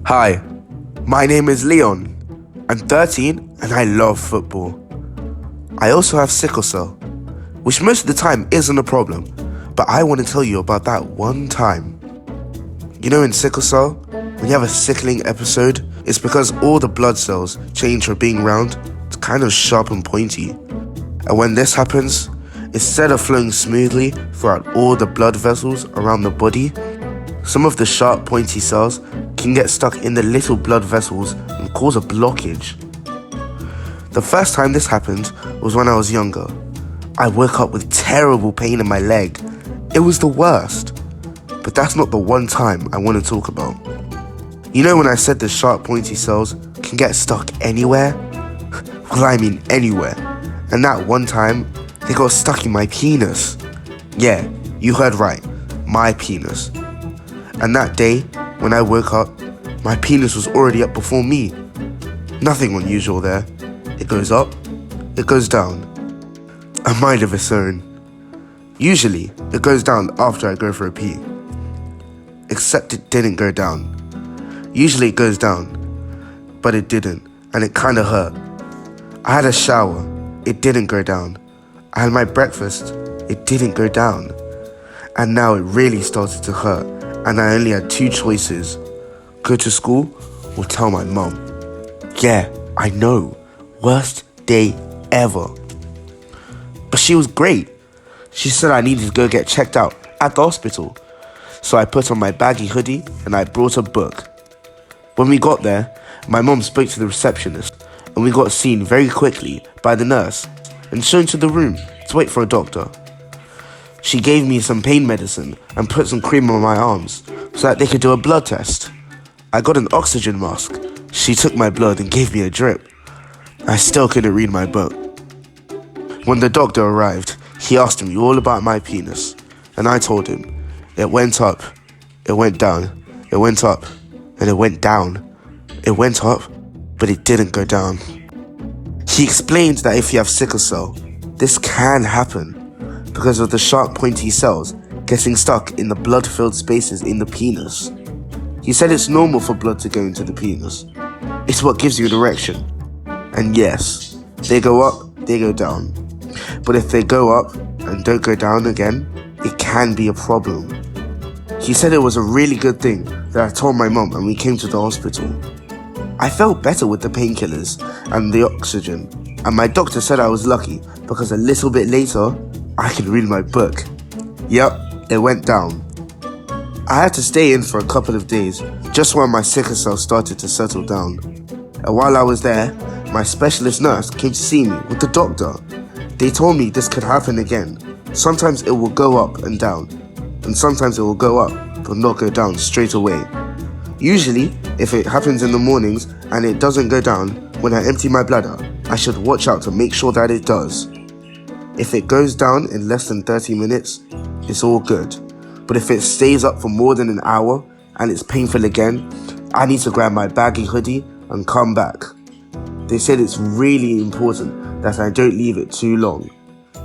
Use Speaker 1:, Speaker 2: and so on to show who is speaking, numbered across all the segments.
Speaker 1: Hi, my name is Leon. I'm 13 and I love football. I also have sickle cell, which most of the time isn't a problem, but I want to tell you about that one time. You know, in sickle cell, when you have a sickling episode, it's because all the blood cells change from being round to kind of sharp and pointy. And when this happens, instead of flowing smoothly throughout all the blood vessels around the body, some of the sharp pointy cells can get stuck in the little blood vessels and cause a blockage. The first time this happened was when I was younger. I woke up with terrible pain in my leg. It was the worst. But that's not the one time I want to talk about. You know when I said the sharp pointy cells can get stuck anywhere? Well, I mean anywhere. And that one time, they got stuck in my penis. Yeah, you heard right, my penis. And that day, when I woke up, my penis was already up before me. Nothing unusual there. It goes up, it goes down. A mind of its own. Usually, it goes down after I go for a pee. Except it didn't go down. Usually it goes down, but it didn't, and it kinda hurt. I had a shower, it didn't go down. I had my breakfast, it didn't go down. And now it really started to hurt, and I only had two choices. Go to school or tell my mum. Yeah, I know, worst day ever. But she was great. She said I needed to go get checked out at the hospital. So I put on my baggy hoodie and I brought a book. When we got there, my mum spoke to the receptionist and we got seen very quickly by the nurse and shown to the room to wait for a doctor. She gave me some pain medicine and put some cream on my arms so that they could do a blood test. I got an oxygen mask. She took my blood and gave me a drip. I still couldn't read my book. When the doctor arrived, he asked me all about my penis, and I told him, it went up, it went down, it went up, and it went down. It went up, but it didn't go down. He explained that if you have sickle cell, this can happen because of the sharp pointy cells getting stuck in the blood-filled spaces in the penis. He said it's normal for blood to go into the penis. It's what gives you an erection. And yes, they go up, they go down. But if they go up and don't go down again, it can be a problem. He said it was a really good thing that I told my mum and we came to the hospital. I felt better with the painkillers and the oxygen, and my doctor said I was lucky because a little bit later, I could read my book. Yep, it went down. I had to stay in for a couple of days just while my sickle cell started to settle down. And while I was there, my specialist nurse came to see me with the doctor. They told me this could happen again. Sometimes it will go up and down, and sometimes it will go up but not go down straight away. Usually, if it happens in the mornings and it doesn't go down when I empty my bladder, I should watch out to make sure that it does. If it goes down in less than 30 minutes, it's all good. But if it stays up for more than an hour and it's painful again, I need to grab my baggy hoodie and come back. They said it's really important that I don't leave it too long.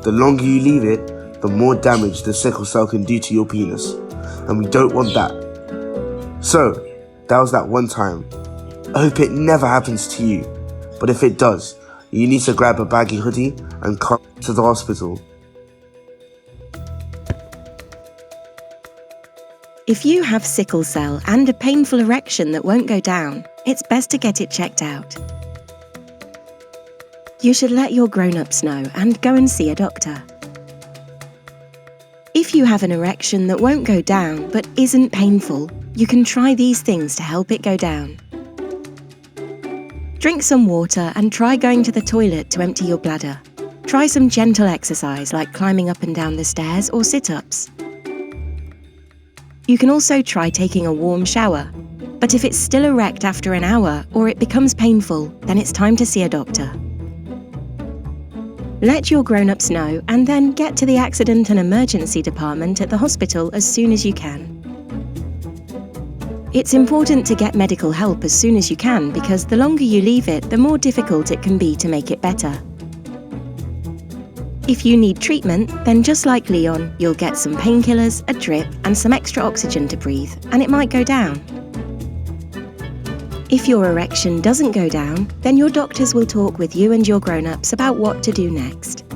Speaker 1: The longer you leave it, the more damage the sickle cell can do to your penis. And we don't want that. So, that was that one time. I hope it never happens to you. But if it does, you need to grab a baggy hoodie and come to the hospital.
Speaker 2: If you have sickle cell and a painful erection that won't go down, it's best to get it checked out. You should let your grown-ups know and go and see a doctor. If you have an erection that won't go down but isn't painful, you can try these things to help it go down. Drink some water and try going to the toilet to empty your bladder. Try some gentle exercise like climbing up and down the stairs or sit-ups. You can also try taking a warm shower, but if it's still erect after an hour or it becomes painful, then it's time to see a doctor. Let your grown-ups know and then get to the accident and emergency department at the hospital as soon as you can. It's important to get medical help as soon as you can because the longer you leave it, the more difficult it can be to make it better. If you need treatment, then just like Leon, you'll get some painkillers, a drip, and some extra oxygen to breathe, and it might go down. If your erection doesn't go down, then your doctors will talk with you and your grown-ups about what to do next.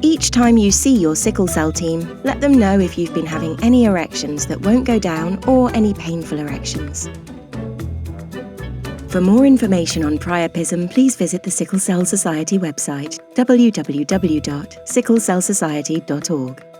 Speaker 2: Each time you see your sickle cell team, let them know if you've been having any erections that won't go down or any painful erections. For more information on priapism, please visit the Sickle Cell Society website, www.sicklecellsociety.org.